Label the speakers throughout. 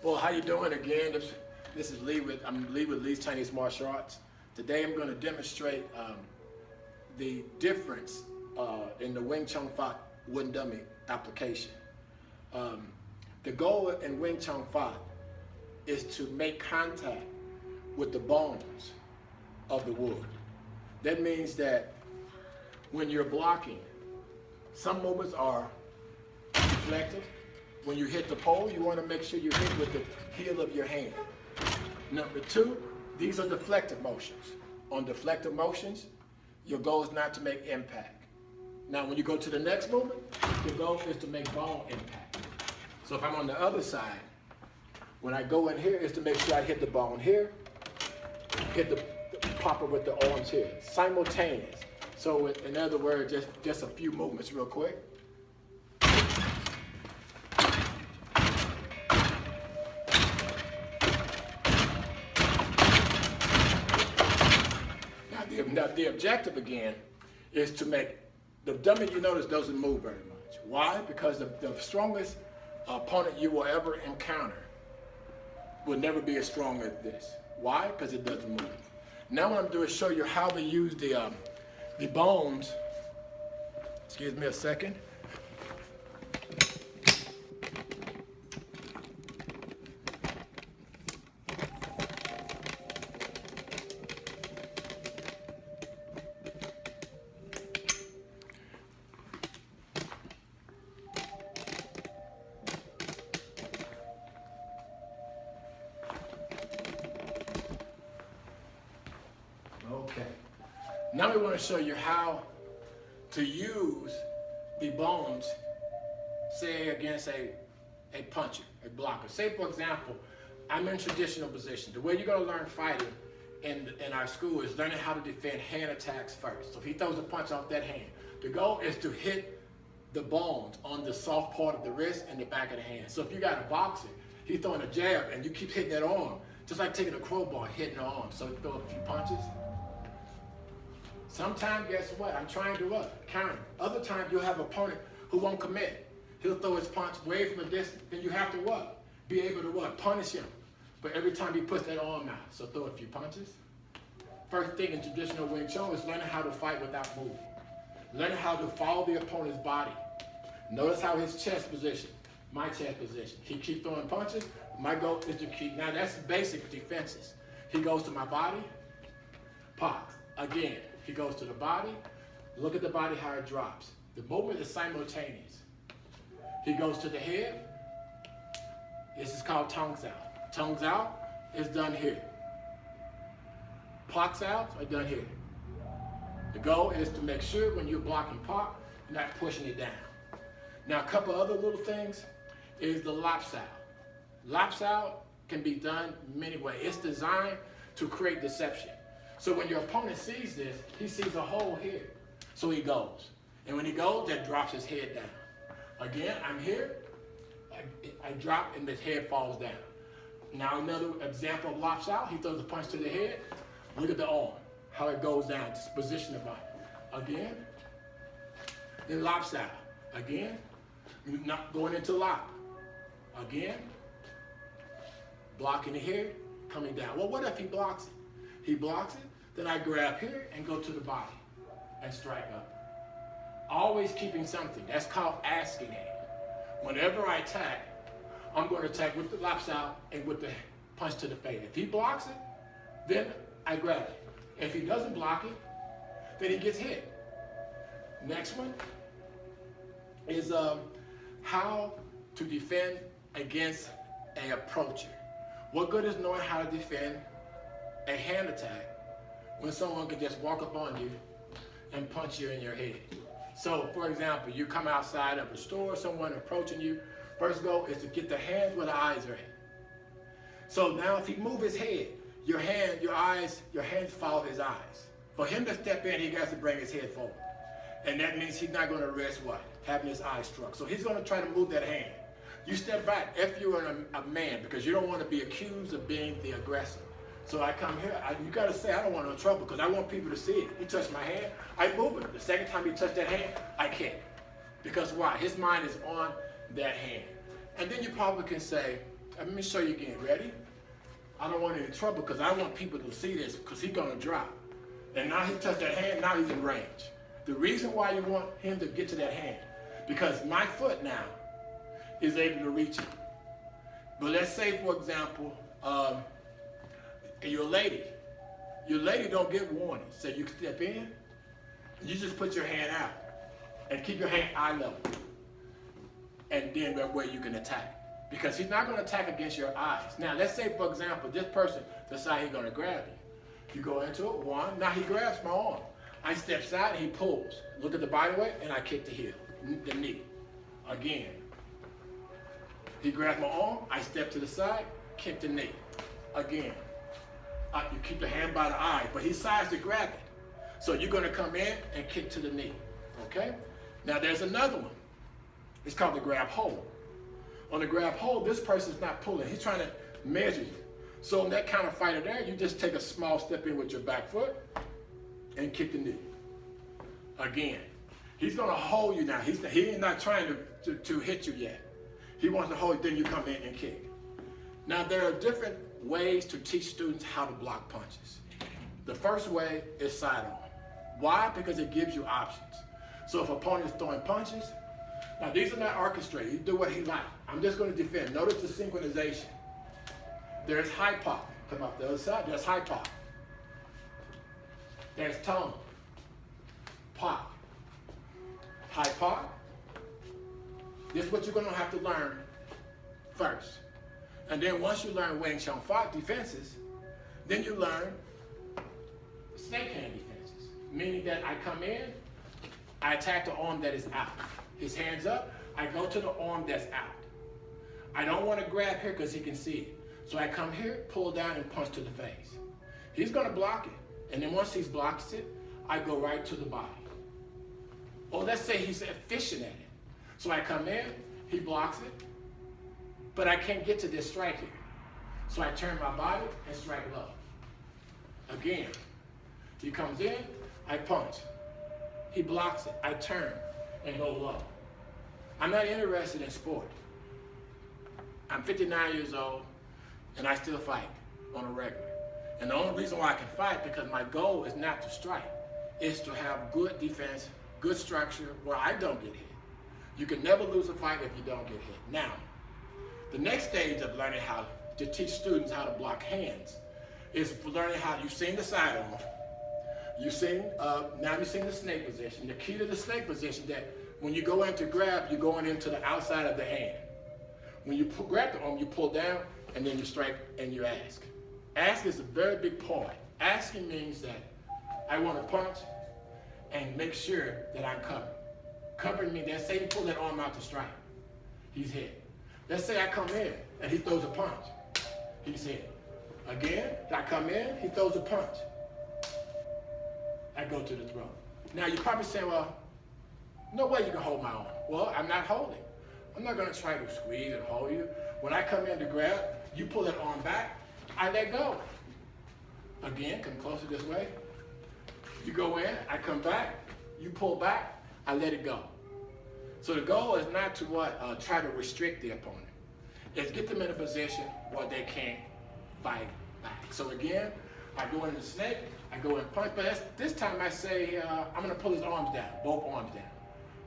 Speaker 1: Well, how you doing again? This is Lee I'm Lee with Lee's Chinese Martial Arts. Today I'm going to demonstrate the difference in the Chun Fut Wooden Dummy application. The goal in Chun Fut is to make contact with the bones of the wood. That means that when you're blocking, some movements are deflective. When you hit the pole, you want to make sure you hit with the heel of your hand. Number two, these are deflective motions. On deflective motions, your goal is not to make impact. Now, when you go to the next movement, your goal is to make bone impact. So if I'm on the other side, when I go in here, is to make sure I hit the bone here, hit the popper with the arms here, simultaneous. So in other words, just a few movements real quick. Now the objective again is to make the dummy, you notice, doesn't move very much. Why? Because the strongest opponent you will ever encounter will never be as strong as this. Why? Because it doesn't move. Now what I'm doing is show you how to use the bones. Excuse me a second. Okay. Now we want to show you how to use the bones, say, against a puncher, a blocker. Say, for example, I'm in traditional position. The way you're going to learn fighting in our school is learning how to defend hand attacks first. So if he throws a punch off that hand, the goal is to hit the bones on the soft part of the wrist and the back of the hand. So if you got a boxer, he's throwing a jab and you keep hitting that arm, just like taking a crowbar, hitting the arm. So you throw a few punches. Sometimes, guess what? I'm trying to what? Counter. Other times, you'll have an opponent who won't commit. He'll throw his punch way from a distance. Then you have to what? Be able to what? Punish him. But every time he puts that arm out. So throw a few punches. First thing in traditional Wing Chun is learning how to fight without moving. Learning how to follow the opponent's body. Notice how his chest position, my chest position. He keeps throwing punches. My goal is to keep. Now that's basic defenses. He goes to my body, pops. Again. He goes to the body, look at the body, how it drops. The movement is simultaneous. He goes to the head. This is called tongues out. Tongues out is done here. Pox out are done here. The goal is to make sure when you're blocking pop, you're not pushing it down. Now a couple other little things is the lops out. Lops out can be done many ways. It's designed to create deception. So when your opponent sees this, he sees a hole here. So he goes. And when he goes, that drops his head down. Again, I'm here. I drop and his head falls down. Now another example of lops out, he throws a punch to the head. Look at the arm, how it goes down, just position the body. Again, then lops out. Again, you're not going into lock. Again, blocking the head, coming down. Well, what if he blocks it? He blocks it, then I grab here and go to the body and strike up. Always keeping something. That's called asking hand. Whenever I attack, I'm going to attack with the lops out and with the punch to the face. If he blocks it, then I grab it. If he doesn't block it, then he gets hit. Next one is how to defend against an approacher. What good is knowing how to defend a hand attack when someone can just walk up on you and punch you in your head? So, for example, you come outside of a store, someone approaching you. First goal is to get the hands where the eyes are at. So now if he moves his head, your hands follow his eyes. For him to step in, he has to bring his head forward. And that means he's not going to risk what? Having his eyes struck. So he's going to try to move that hand. You step back if you're a man, because you don't want to be accused of being the aggressor. So I come here, you got to say, I don't want no trouble because I want people to see it. He touched my hand, I move it. The second time he touched that hand, I kick. Because why? His mind is on that hand. And then you probably can say, Let me show you again. Ready? I don't want any trouble because I want people to see this because he's going to drop. And now he touched that hand, now he's in range. The reason why you want him to get to that hand, because my foot now is able to reach it. But let's say, for example, you're a lady. Your lady don't get warnings. So you step in, you just put your hand out and keep your hand eye level. And then that way you can attack. Because he's not going to attack against your eyes. Now, let's say, for example, this person decides he's going to grab you. You go into it, one. Now he grabs my arm. I step aside and he pulls. Look at the body weight, and I kick the heel, the knee. Again. He grabs my arm. I step to the side, kick the knee. Again. You keep the hand by the eye, but he decides to grab it. So you're going to come in and kick to the knee. Okay? Now there's another one. It's called the grab hold. On the grab hold, this person's not pulling. He's trying to measure you. So in that kind of fighter there, you just take a small step in with your back foot and kick the knee. Again. He's going to hold you now. He's not trying to hit you yet. He wants to hold you, then you come in and kick. Now there are different ways to teach students how to block punches. The first way is sidearm. Why? Because it gives you options. So if opponent is throwing punches, now these are not orchestrated. You do what he likes. I'm just going to defend. Notice the synchronization. There's high pop. Come off the other side. There's high pop. There's tone. Pop. High pop. This is what you're going to have to learn first. And then once you learn Wing Chun Fut defenses, then you learn snake hand defenses. Meaning that I come in, I attack the arm that is out. His hand's up, I go to the arm that's out. I don't want to grab here because he can see it. So I come here, pull down, and punch to the face. He's going to block it. And then once he blocks it, I go right to the body. Or let's say he's efficient at it. So I come in, he blocks it, but I can't get to this strike here. So I turn my body and strike low. Again, he comes in, I punch. He blocks it, I turn and go low. I'm not interested in sport. I'm 59 years old and I still fight on a regular. And the only reason why I can fight because my goal is not to strike. It's to have good defense, good structure where I don't get hit. You can never lose a fight if you don't get hit. Now, the next stage of learning how to teach students how to block hands is learning how you've seen the sidearm. Now you've seen the snake position. The key to the snake position that when you go in to grab, you're going into the outside of the hand. When you grab the arm, you pull down and then you strike and you ask. Ask is a very big part. Asking means that I want to punch and make sure that I'm covered. Covering means that say you pull that arm out to strike. He's hit. Let's say I come in and he throws a punch. He's hit. Again, I come in, he throws a punch. I go to the throat. Now you probably say, well, no way you can hold my arm. Well, I'm not holding. I'm not going to try to squeeze and hold you. When I come in to grab, you pull that arm back, I let go. Again, come closer this way. You go in, I come back, you pull back, I let it go. So the goal is not to try to restrict the opponent. It's get them in a position where they can't fight back. So again, I go in the snake, I go in punch, but this time I say, I'm gonna pull his arms down, both arms down.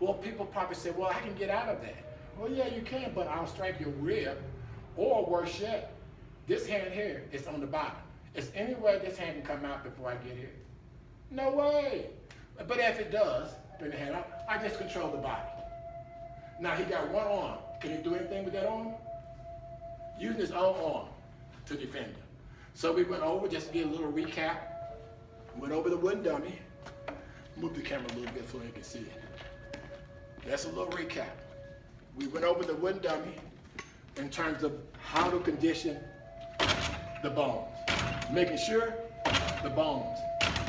Speaker 1: Well, people probably say, well, I can get out of that. Well, yeah, you can, but I'll strike your rib, or worse yet, this hand here is on the bottom. Is any way this hand can come out before I get here? No way. But if it does, bring the hand out, I just control the body. Now he got one arm. Can he do anything with that arm? Using his own arm to defend him. So we went over, just to get a little recap, went over the wooden dummy. Move the camera a little bit so you can see it. That's a little recap. We went over the wooden dummy in terms of how to condition the bones. Making sure the bones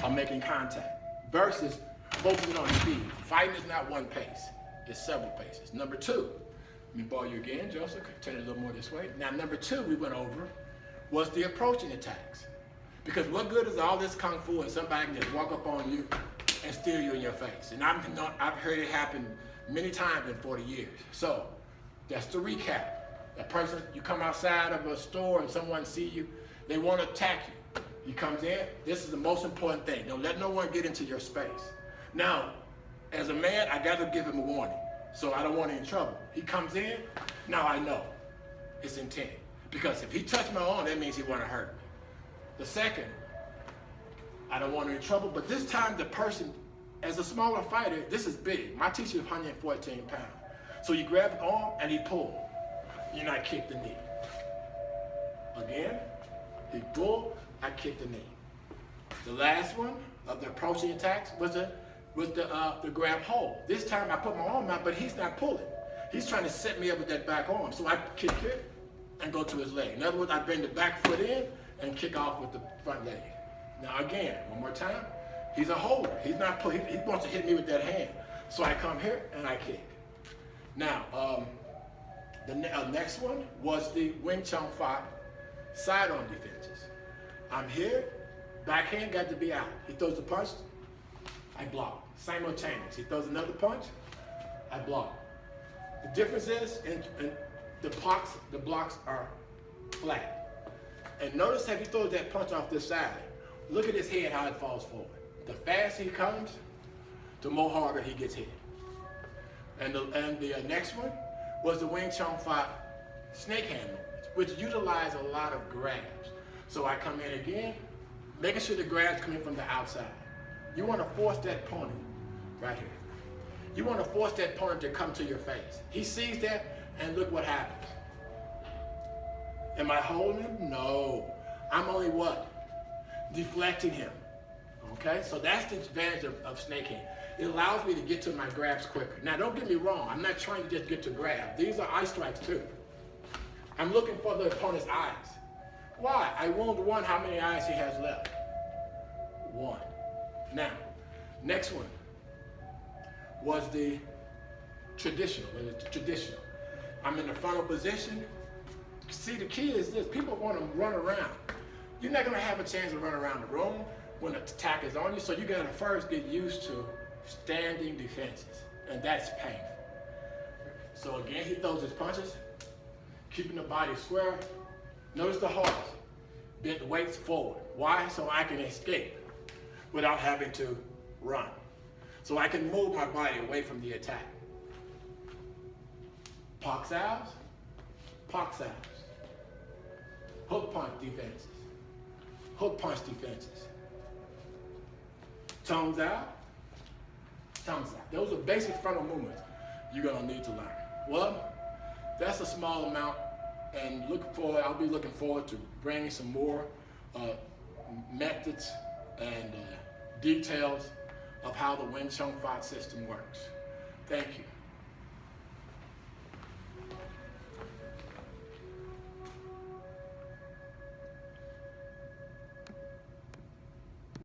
Speaker 1: are making contact versus focusing on speed. Fighting is not one pace, it's several paces. Number two, let me borrow you again, Joseph, turn it a little more this way. Now number two we went over was the approaching attacks. Because what good is all this kung fu and somebody can just walk up on you and steal you in your face? And I've heard it happen many times in 40 years. So that's the recap. A person, you come outside of a store and someone see you, they want to attack you. He comes in, this is the most important thing. Don't let no one get into your space. Now, as a man, I got to give him a warning, so I don't want any trouble. He comes in, now I know it's intent. Because if he touched my arm, that means he want to hurt me. The second, I don't want any trouble, but this time the person, as a smaller fighter, this is big. My teacher is 114 pounds. So you grab the arm and he pull. You know, I kick the knee. Again, he pull, I kick the knee. The last one of the approaching attacks was the grab hold. This time I put my arm out, but he's not pulling. He's trying to set me up with that back arm. So I kick it and go to his leg. In other words, I bring the back foot in and kick off with the front leg. Now again, one more time, he's a holder. He's not pulling. He wants to hit me with that hand. So I come here and I kick. Now, the next one was the Wing Chun Fut side-on defenses. I'm here, backhand got to be out. He throws the punch, I block. Simultaneous. He throws another punch, I block. The difference is in the blocks are flat. And notice how he throws that punch off this side. Look at his head, how it falls forward. The faster he comes, the more harder he gets hit. And the next one was the Wing Chun Fut snake hand movements, which utilize a lot of grabs. So I come in again, making sure the grabs come in from the outside. You want to force that opponent right here. You want to force that opponent to come to your face. He sees that, and look what happens. Am I holding him? No. I'm only what? Deflecting him. Okay? So that's the advantage of snake hand. It allows me to get to my grabs quicker. Now, don't get me wrong. I'm not trying to just get to grab. These are eye strikes, too. I'm looking for the opponent's eyes. Why? I wound one. How many eyes he has left? One. Now, next one was the traditional. I'm in the frontal position. See, the key is this. People want to run around. You're not going to have a chance to run around the room when the attack is on you, so you got to first get used to standing defenses, and that's painful. So again, he throws his punches, keeping the body square. Notice the heart. Bend the weights forward. Why? So I can escape without having to run. So I can move my body away from the attack. Pox outs, hook punch defenses, hook punch defenses. Tongues out. Those are basic frontal movements you're gonna need to learn. Well, that's a small amount, and I'll be looking forward to bringing some more methods and details of how the Wing Chun Fut system works. Thank you.